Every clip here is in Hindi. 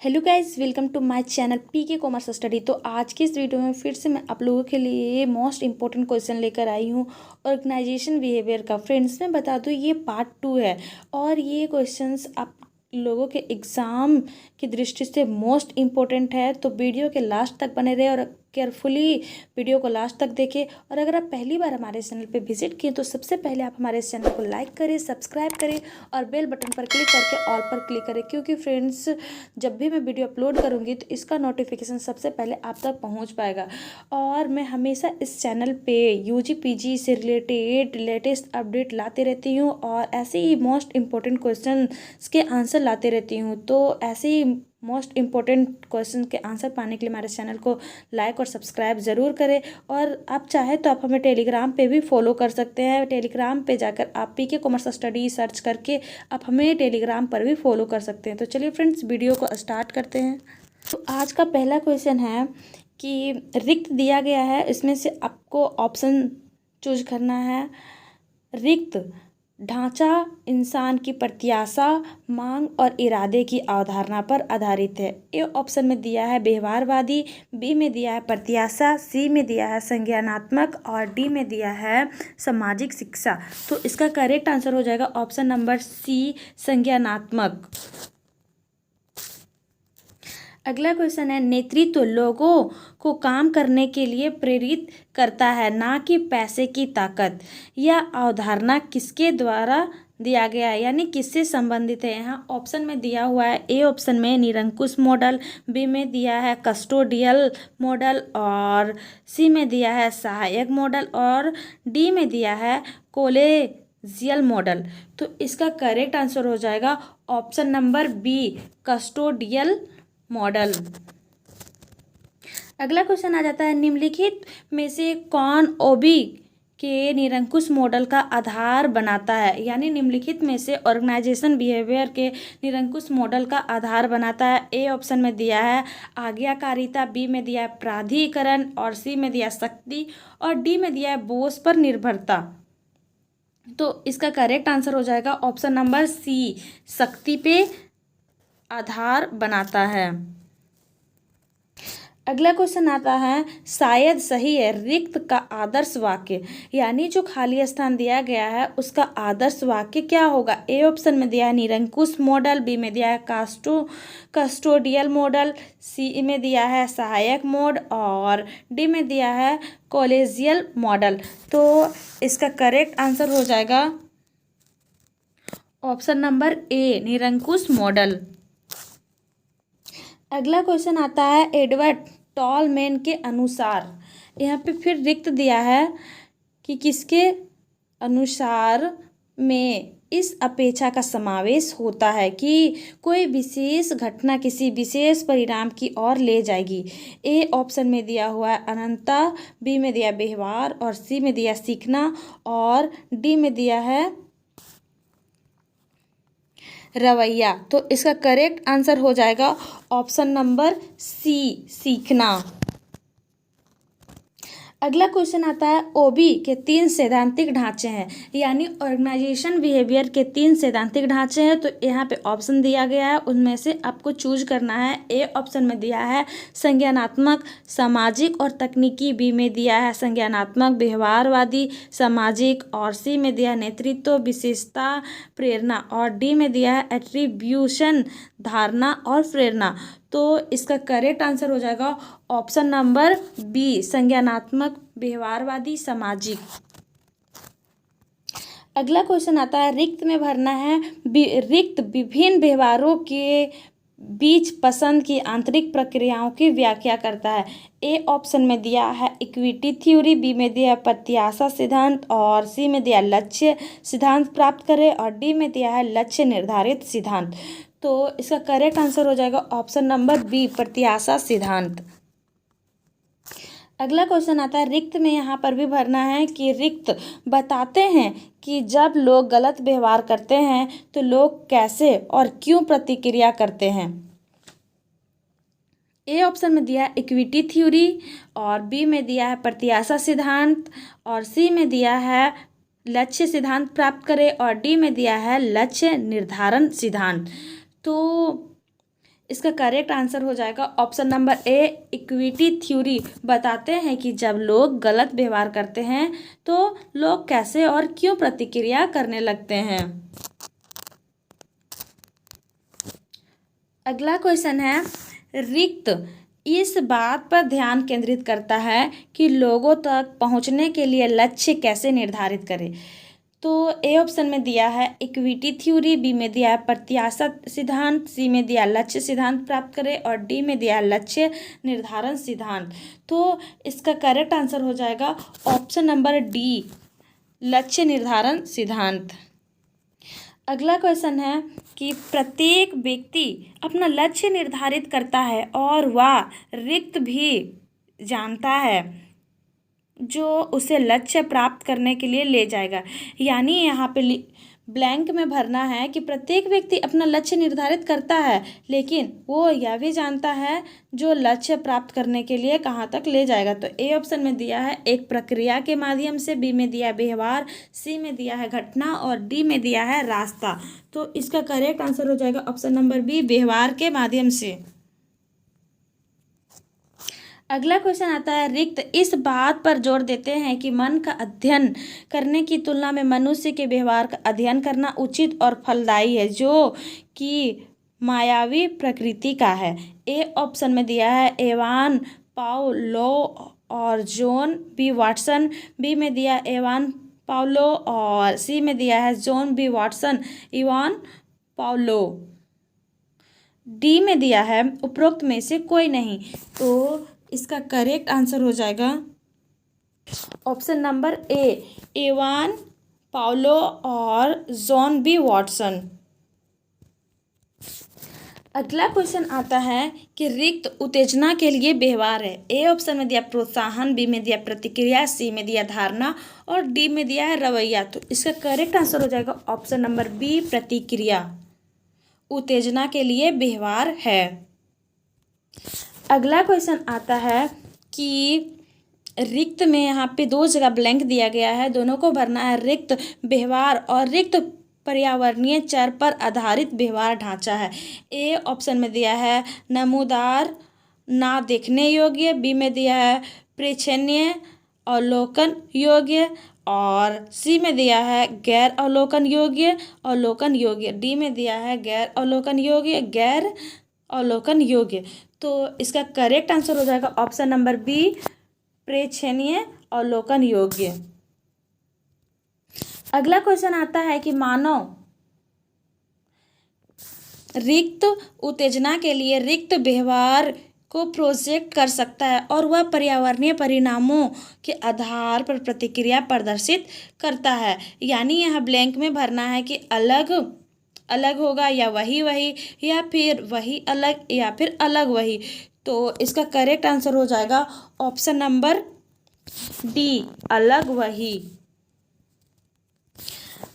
Hello guys, welcome to my channel PK commerce study. तो आज की इस वीडियो में फिर से मैं आप लोगों के लिए मोस्ट इंपॉर्टेंट क्वेश्चन लेकर आई हूँ ऑर्गेनाइजेशन बिहेवियर का। फ्रेंड्स, मैं बता दूँ ये पार्ट 2 है और ये क्वेश्चंस आप लोगों के एग्ज़ाम की दृष्टि से मोस्ट इम्पोर्टेंट है। तो वीडियो के लास्ट तक बने रहे और केयरफुली वीडियो को लास्ट तक देखें। और अगर आप पहली बार हमारे चैनल पे विजिट किए तो सबसे पहले आप हमारे इस चैनल को लाइक करें, सब्सक्राइब करें और बेल बटन पर क्लिक करके ऑल पर क्लिक करें, क्योंकि फ्रेंड्स जब भी मैं वीडियो अपलोड करूँगी तो इसका नोटिफिकेशन सबसे पहले आप तक पहुँच पाएगा। और मैं हमेशा इस चैनल पे यूजी पीजी से रिलेटेड लेटेस्ट अपडेट लाते रहती हूँ और ऐसे ही मोस्ट इम्पोर्टेंट क्वेश्चन के आंसर लाते रहती हूँ। तो ऐसे ही मोस्ट इम्पोर्टेंट क्वेश्चन के आंसर पाने के लिए हमारे चैनल को लाइक और सब्सक्राइब ज़रूर करें। और आप चाहे तो आप हमें टेलीग्राम पे भी फॉलो कर सकते हैं। टेलीग्राम पे जाकर आप पीके कॉमर्स स्टडी सर्च करके आप हमें टेलीग्राम पर भी फॉलो कर सकते हैं। तो चलिए फ्रेंड्स, वीडियो को स्टार्ट करते हैं। तो आज का पहला क्वेश्चन है कि रिक्त दिया गया है, इसमें से आपको ऑप्शन चूज करना है। रिक्त ढांचा इंसान की प्रत्याशा, मांग और इरादे की अवधारणा पर आधारित है। ए ऑप्शन में दिया है व्यवहारवादी, बी में दिया है प्रत्याशा, सी में दिया है संज्ञानात्मक और डी में दिया है सामाजिक शिक्षा। तो इसका करेक्ट आंसर हो जाएगा ऑप्शन नंबर सी, संज्ञानात्मक। अगला क्वेश्चन है, नेतृत्व लोगों को काम करने के लिए प्रेरित करता है, ना कि पैसे की ताकत। यह अवधारणा किसके द्वारा दिया गया है, यानी किससे संबंधित है। यहाँ ऑप्शन में दिया हुआ है, ए ऑप्शन में निरंकुश मॉडल, बी में दिया है कस्टोडियल मॉडल और सी में दिया है सहायक मॉडल और डी में दिया है कोलेजियल मॉडल। तो इसका करेक्ट आंसर हो जाएगा option number B, custodial model. अगला क्वेश्चन आ जाता है, निम्नलिखित में से कौन ओबी के निरंकुश मॉडल का आधार बनाता है, यानी निम्नलिखित में से ऑर्गेनाइजेशन बिहेवियर के निरंकुश मॉडल का आधार बनाता है। ए ऑप्शन में दिया है आज्ञाकारिता, बी में दिया है प्राधिकरण और सी में दिया शक्ति और डी में दिया है बोझ पर निर्भरता। तो इसका करेक्ट आंसर हो जाएगा ऑप्शन नंबर सी, शक्ति पे आधार बनाता है। अगला क्वेश्चन आता है, शायद सही है रिक्त का आदर्श वाक्य, यानी जो खाली स्थान दिया गया है उसका आदर्श वाक्य क्या होगा। ए ऑप्शन में दिया है निरंकुश मॉडल, बी में दिया है कस्टोडियल मॉडल, सी में दिया है सहायक मोड और डी में दिया है कॉलेजियल मॉडल। तो इसका करेक्ट आंसर हो जाएगा ऑप्शन नंबर ए, निरंकुश मॉडल। अगला क्वेश्चन आता है, एडवर्ड टॉलमैन के अनुसार, यहाँ पे फिर रिक्त दिया है कि किसके अनुसार में इस अपेक्षा का समावेश होता है कि कोई विशेष घटना किसी विशेष परिणाम की ओर ले जाएगी। ए ऑप्शन में दिया हुआ है अनंतता, बी में दिया व्यवहार और सी में दिया सीखना और डी में दिया है रवैया। तो इसका करेक्ट आंसर हो जाएगा ऑप्शन नंबर सी, सीखना। अगला क्वेश्चन आता है, ओबी के 3 सैद्धांतिक ढांचे हैं, यानी ऑर्गेनाइजेशन बिहेवियर के 3 सैद्धांतिक ढांचे हैं। तो यहाँ पे ऑप्शन दिया गया है, उनमें से आपको चूज करना है। ए ऑप्शन में दिया है संज्ञानात्मक, सामाजिक और तकनीकी, बी में दिया है संज्ञानात्मक, व्यवहारवादी, सामाजिक और सी में दिया है नेतृत्व, विशेषता, प्रेरणा और डी में दिया है एट्रीब्यूशन, धारणा और प्रेरणा। तो इसका करेक्ट आंसर हो जाएगा ऑप्शन नंबर बी, संज्ञानात्मक, व्यवहारवादी, सामाजिक। अगला क्वेश्चन आता है, रिक्त में भरना है। रिक्त विभिन्न व्यवहारों के बीच पसंद की आंतरिक प्रक्रियाओं की व्याख्या करता है। ए ऑप्शन में दिया है इक्विटी थ्योरी, बी में दिया है प्रत्याशा सिद्धांत और सी में दिया लक्ष्य सिद्धांत प्राप्त करे और डी में दिया है लक्ष्य निर्धारित सिद्धांत। तो इसका करेक्ट आंसर हो जाएगा ऑप्शन नंबर बी, प्रत्याशा सिद्धांत। अगला क्वेश्चन आता है, रिक्त में यहाँ पर भी भरना है कि रिक्त बताते हैं कि जब लोग गलत व्यवहार करते हैं तो लोग कैसे और क्यों प्रतिक्रिया करते हैं। ए ऑप्शन में दिया है इक्विटी थ्योरी और बी में दिया है प्रत्याशा सिद्धांत और सी में दिया है लक्ष्य सिद्धांत प्राप्त करें और डी में दिया है लक्ष्य निर्धारण सिद्धांत। तो इसका करेक्ट आंसर हो जाएगा option number a equity theory बताते हैं कि जब लोग गलत व्यवहार करते हैं तो लोग कैसे और क्यों प्रतिक्रिया करने लगते हैं। अगला क्वेश्चन है रिक्त इस बात पर ध्यान केंद्रित करता है कि लोगों तक पहुंचने के लिए लक्ष्य कैसे निर्धारित करें। तो ए ऑप्शन में दिया है इक्विटी थ्योरी, बी में दिया है प्रत्याशा सिद्धांत, सी में दिया लक्ष्य सिद्धांत प्राप्त करें और डी में दिया लक्ष्य निर्धारण सिद्धांत। तो इसका करेक्ट आंसर हो जाएगा ऑप्शन नंबर डी लक्ष्य निर्धारण सिद्धांत। अगला क्वेश्चन है कि प्रत्येक व्यक्ति अपना लक्ष्य निर्धारित करता है और वह रिक्त भी जानता है जो उसे लक्ष्य प्राप्त करने के लिए ले जाएगा। यानी यहाँ पे ब्लैंक में भरना है कि प्रत्येक व्यक्ति अपना लक्ष्य निर्धारित करता है लेकिन वो यह भी जानता है जो लक्ष्य प्राप्त करने के लिए कहाँ तक ले जाएगा। तो ए ऑप्शन में दिया है एक प्रक्रिया के माध्यम से, बी में दिया है व्यवहार, सी में दिया है घटना और डी में दिया है रास्ता। तो इसका करेक्ट आंसर हो जाएगा ऑप्शन नंबर बी व्यवहार के माध्यम से। अगला क्वेश्चन आता है रिक्त इस बात पर जोर देते हैं कि मन का अध्ययन करने की तुलना में मनुष्य के व्यवहार का अध्ययन करना उचित और फलदायी है जो कि मायावी प्रकृति का है। ए ऑप्शन में दिया है एवान पाउलो और जॉन बी वाटसन, बी में दिया एवान पाउलो और सी में दिया है John B Watson Ivan Pavlov, D में दिया है उपरोक्त में से कोई नहीं। तो इसका करेक्ट आंसर हो जाएगा option number A Ivan Paulo और जॉन बी वाटसन। अगला क्वेश्चन आता है कि रिक्त उत्तेजना के लिए व्यवहार है। ए ऑप्शन में दिया प्रोत्साहन, बी में दिया प्रतिक्रिया, सी में दिया धारणा और डी में दिया है रवैया। तो इसका करेक्ट आंसर हो जाएगा ऑप्शन नंबर बी प्रतिक्रिया उत्तेजना के लिए व्यवहार है। अगला क्वेश्चन आता है कि रिक्त में यहाँ पे दो जगह ब्लैंक दिया गया है, दोनों को भरना है। रिक्त व्यवहार और रिक्त पर्यावरणीय चर पर आधारित व्यवहार ढांचा है। ए ऑप्शन में दिया है नमूदार ना देखने योग्य, बी में दिया है प्रेक्षणीय अवलोकन योग्य और सी में दिया है गैर अवलोकन योग्य, डी में दिया है गैर अवलोकन योग्य। तो इसका करेक्ट आंसर हो जाएगा ऑप्शन नंबर बी प्रेक्षणीय अवलोकन योग्य। अगला क्वेश्चन आता है कि मानव रिक्त उत्तेजना के लिए रिक्त व्यवहार को प्रोजेक्ट कर सकता है और वह पर्यावरणीय परिणामों के आधार पर प्रतिक्रिया प्रदर्शित करता है। यानी यह ब्लैंक में भरना है कि अलग अलग होगा या वही या फिर वही अलग या फिर अलग वही। तो इसका करेक्ट आंसर हो जाएगा ऑप्शन नंबर डी अलग वही।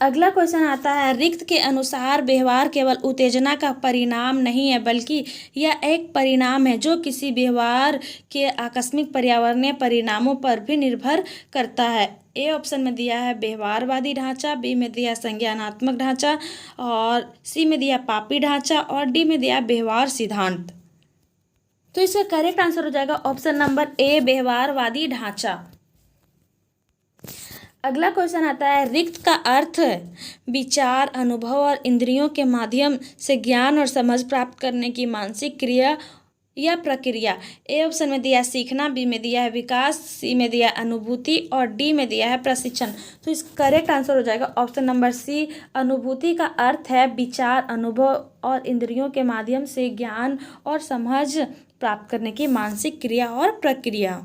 अगला क्वेश्चन आता है रिक्त के अनुसार व्यवहार केवल उत्तेजना का परिणाम नहीं है बल्कि यह एक परिणाम है जो किसी व्यवहार के आकस्मिक पर्यावरणीय परिणामों पर भी निर्भर करता है। ए ऑप्शन में दिया है व्यवहारवादी ढांचा, बी में दिया संज्ञानात्मक ढांचा और सी में दिया पापी ढांचा और डी में दिया व्यवहार सिद्धांत। तो इसका करेक्ट आंसर हो जाएगा ऑप्शन नंबर ए व्यवहारवादी ढांचा। अगला क्वेश्चन आता है रिक्त का अर्थ विचार, अनुभव और इंद्रियों के माध्यम से ज्ञान और समझ प्राप्त करने की मानसिक क्रिया या प्रक्रिया। ए ऑप्शन में दिया सीखना, बी में दिया है विकास, सी में दिया अनुभूति और डी में दिया है प्रशिक्षण। तो इस करेक्ट आंसर हो जाएगा ऑप्शन नंबर सी अनुभूति का अर्थ है विचार, अनुभव और इंद्रियों के माध्यम से ज्ञान और समझ प्राप्त करने की मानसिक क्रिया और प्रक्रिया।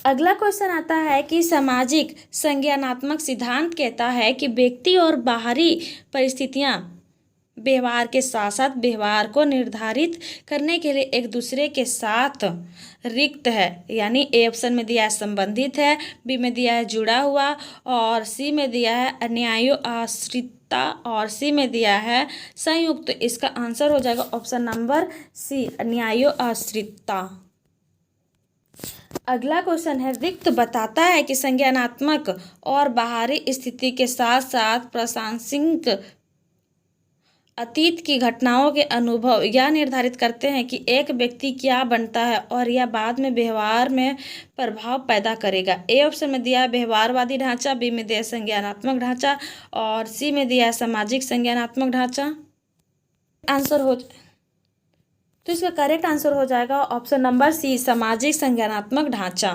अगला क्वेश्चन आता है कि सामाजिक संज्ञानात्मक सिद्धांत कहता है कि व्यक्ति और बाहरी परिस्थितियां व्यवहार के साथ साथ व्यवहार को निर्धारित करने के लिए एक दूसरे के साथ रिक्त है। यानी ए ऑप्शन में दिया है संबंधित है, बी में दिया है जुड़ा हुआ और सी में दिया है अन्यायो आश्रितता और सी में दिया है संयुक्त। तो इसका आंसर हो जाएगा ऑप्शन नंबर सी अन्यायो आश्रितता। अगला क्वेश्चन है रिक्त बताता है कि संज्ञानात्मक और बाहरी स्थिति के साथ साथ प्रासंगिक अतीत की घटनाओं के अनुभव यह निर्धारित करते हैं कि एक व्यक्ति क्या बनता है और यह बाद में व्यवहार में प्रभाव पैदा करेगा। ए ऑप्शन में दिया है व्यवहारवादी ढांचा, बी में दिया है संज्ञानात्मक ढांचा और सी में दिया है सामाजिक संज्ञानात्मक ढांचा। आंसर हो तो इसका करेक्ट आंसर हो जाएगा ऑप्शन नंबर सी, सामाजिक संज्ञानात्मक ढांचा।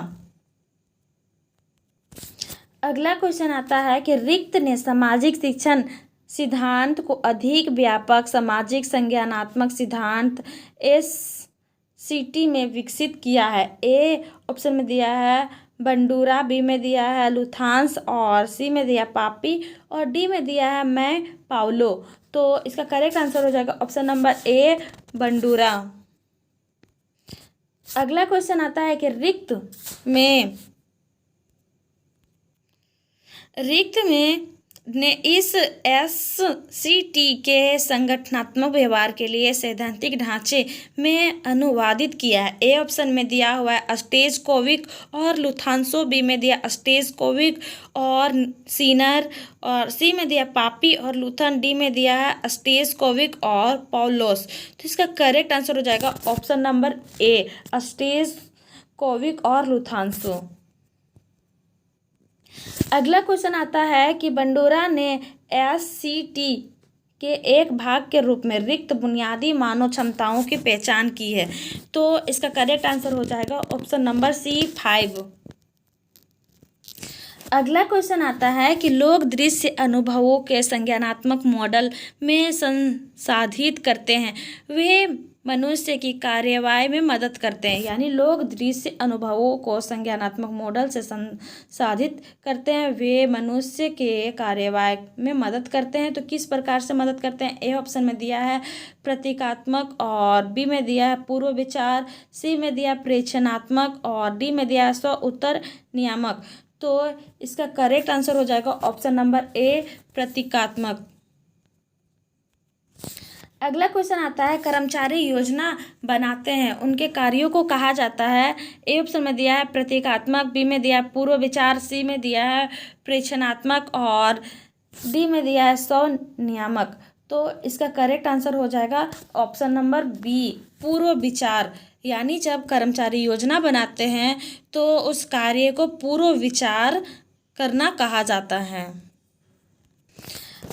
अगला क्वेश्चन आता है कि रिक्त ने सामाजिक शिक्षण सिद्धांत को अधिक व्यापक सामाजिक संज्ञानात्मक सिद्धांत SCT में विकसित किया है। ए ऑप्शन में दिया है बंडूरा, बी में दिया है लुथांस और सी में दिया पापी और डी में दिया है मैं पाउलो। तो इसका करेक्ट आंसर हो जाएगा ऑप्शन नंबर ए, बंडूरा। अगला क्वेश्चन आता है कि रिक्त में ने इस SCT के संगठनात्मक व्यवहार के लिए सैद्धांतिक ढांचे में अनुवादित किया है। ए ऑप्शन में दिया हुआ है स्टेजकोविक और लुथांसो, बी में दिया स्टेजकोविक और सीनर और सी में दिया पापी और लुथन, डी में दिया है स्टेजकोविक और पौलोस। तो इसका करेक्ट आंसर हो जाएगा ऑप्शन नंबर ए, स्टेजकोविक और लुथांसो। अगला क्वेश्चन आता है कि बंडूरा ने SCT के एक भाग के रूप में रिक्त बुनियादी मानव क्षमताओं की पहचान की है। तो इसका करेक्ट आंसर हो जाएगा ऑप्शन नंबर सी, 5। अगला क्वेश्चन आता है कि लोग दृश्य अनुभवों के संज्ञानात्मक मॉडल में संसाधित करते हैं, वे मनुष्य की कार्यवाही में मदद करते हैं। यानी लोग दृश्य अनुभवों को संज्ञानात्मक मॉडल से संसाधित करते हैं, वे मनुष्य के कार्यवाही में मदद करते हैं। तो किस प्रकार से मदद करते हैं? ए ऑप्शन में दिया है प्रतीकात्मक और बी में दिया है पूर्व विचार, सी में दिया प्रेक्षणात्मक और डी में दिया है स्व उत्तर नियामक। तो इसका करेक्ट आंसर हो जाएगा ऑप्शन नंबर ए, प्रतीकात्मक। अगला क्वेश्चन आता है कर्मचारी योजना बनाते हैं, उनके कार्यों को कहा जाता है। ए ऑप्शन में दिया है प्रतीकात्मक, बी में दिया है पूर्व विचार, सी में दिया है प्रेक्षणात्मक और डी में दिया है स्व नियामक। तो इसका करेक्ट आंसर हो जाएगा ऑप्शन नंबर बी, पूर्व विचार। यानी जब कर्मचारी योजना बनाते हैं तो उस कार्य को पूर्व विचार करना कहा जाता है।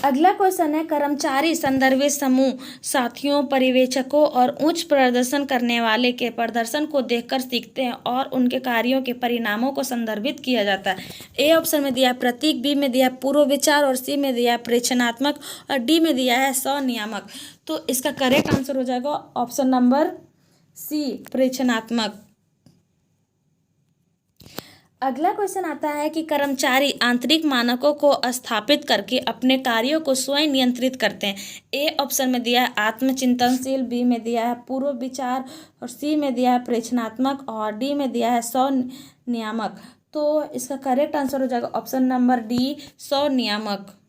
अगला क्वेश्चन है कर्मचारी संदर्भित समूह साथियों, पर्यवेक्षकों और उच्च प्रदर्शन करने वाले के प्रदर्शन को देखकर सीखते हैं और उनके कार्यों के परिणामों को संदर्भित किया जाता है। ए ऑप्शन में दिया प्रतीक, बी में दिया पूर्व विचार और सी में दिया प्रेक्षणात्मक और डी में दिया है स्वनियामक। तो इसका करेक्ट आंसर हो जाएगा ऑप्शन नंबर सी, प्रेक्षणात्मक। अगला क्वेश्चन आता है कि कर्मचारी आंतरिक मानकों को स्थापित करके अपने कार्यों को स्वयं नियंत्रित करते हैं। ए ऑप्शन में दिया है आत्मचिंतनशील, बी में दिया है पूर्व विचार और सी में दिया है प्रेक्षणात्मक और डी में दिया है स्वनियामक। तो इसका करेक्ट आंसर हो जाएगा ऑप्शन नंबर डी, स्वनियामक।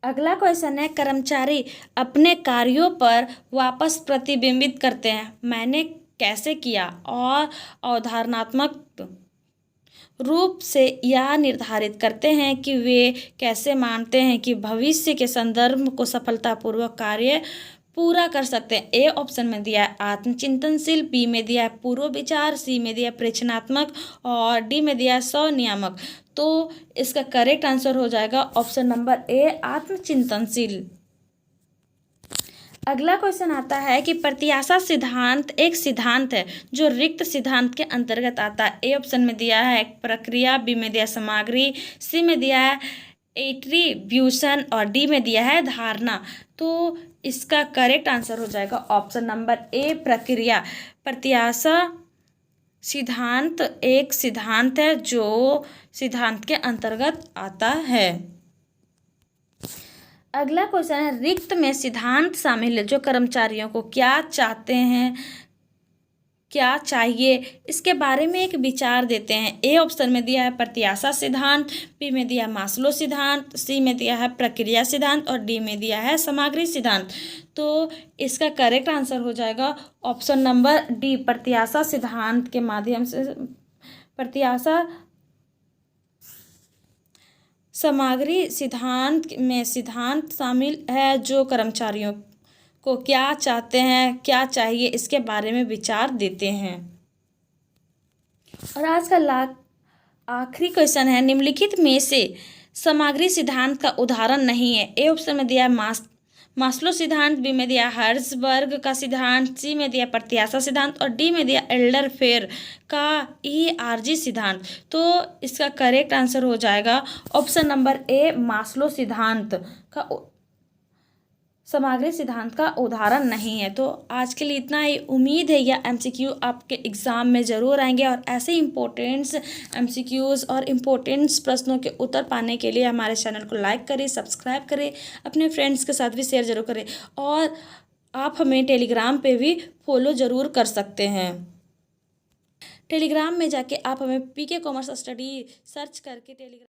अगला क्वेश्चन है कर्मचारी अपने कार्यों पर वापस प्रतिबिंबित करते हैं, मैंने कैसे किया, और अवधारणात्मक रूप से यह निर्धारित करते हैं कि वे कैसे मानते हैं कि भविष्य के संदर्भ को सफलतापूर्वक कार्य पूरा कर सकते हैं। ए ऑप्शन में दिया है आत्मचिंतनशील, बी में दिया है पूर्व विचार, सी में दिया है प्रेक्षणात्मक और डी में दिया है स्वनियामक। तो इसका करेक्ट आंसर हो जाएगा ऑप्शन नंबर ए, आत्मचिंतनशील। अगला क्वेश्चन आता है कि प्रत्याशा सिद्धांत एक सिद्धांत है जो रिक्त सिद्धांत के अंतर्गत आता है। ए ऑप्शन में दिया है प्रक्रिया, बी में दिया सामग्री, सी में दिया है एट्रीब्यूशन और डी में दिया है धारणा। तो इसका करेक्ट आंसर हो जाएगा ऑप्शन नंबर ए, प्रक्रिया। प्रत्याशा सिद्धांत एक सिद्धांत है जो सिद्धांत के अंतर्गत आता है। अगला क्वेश्चन है रिक्त में सिद्धांत शामिल है जो कर्मचारियों को क्या चाहते हैं, क्या चाहिए, इसके बारे में एक विचार देते हैं। ए ऑप्शन में दिया है प्रत्याशा सिद्धांत, बी में दिया है मास्लो सिद्धांत, सी में दिया है प्रक्रिया सिद्धांत और डी में दिया है सामग्री सिद्धांत। तो इसका करेक्ट आंसर हो जाएगा ऑप्शन नंबर डी, प्रत्याशा सिद्धांत के माध्यम से प्रत्याशा सामग्री सिद्धांत में सिद्धांत शामिल है जो कर्मचारियों को क्या चाहते हैं, क्या चाहिए, इसके बारे में विचार देते हैं। और आज का आखिरी क्वेश्चन है, निम्नलिखित में से सामग्री सिद्धांत का उदाहरण नहीं है। ए ऑप्शन में दिया है मास्लो सिद्धांत, बी में दिया हर्ट्जबर्ग का सिद्धांत, सी में दिया प्रत्याशा सिद्धांत और डी में दिया एल्डरफेयर का ERG सिद्धांत। तो इसका करेक्ट आंसर हो जाएगा ऑप्शन नंबर ए, मास्लो सिद्धांत का सामग्री सिद्धांत का उदाहरण नहीं है। तो आज के लिए इतना ही। उम्मीद है यह MCQ आपके एग्ज़ाम में ज़रूर आएंगे और ऐसे इम्पोर्टेंट्स MCQs और इम्पोर्टेंट्स प्रश्नों के उत्तर पाने के लिए हमारे चैनल को लाइक करें, सब्सक्राइब करें, अपने फ्रेंड्स के साथ भी शेयर ज़रूर करें और आप हमें टेलीग्राम पे भी फॉलो ज़रूर कर सकते हैं। टेलीग्राम में जाके आप हमें PK कॉमर्स स्टडी सर्च करके टेलीग्राम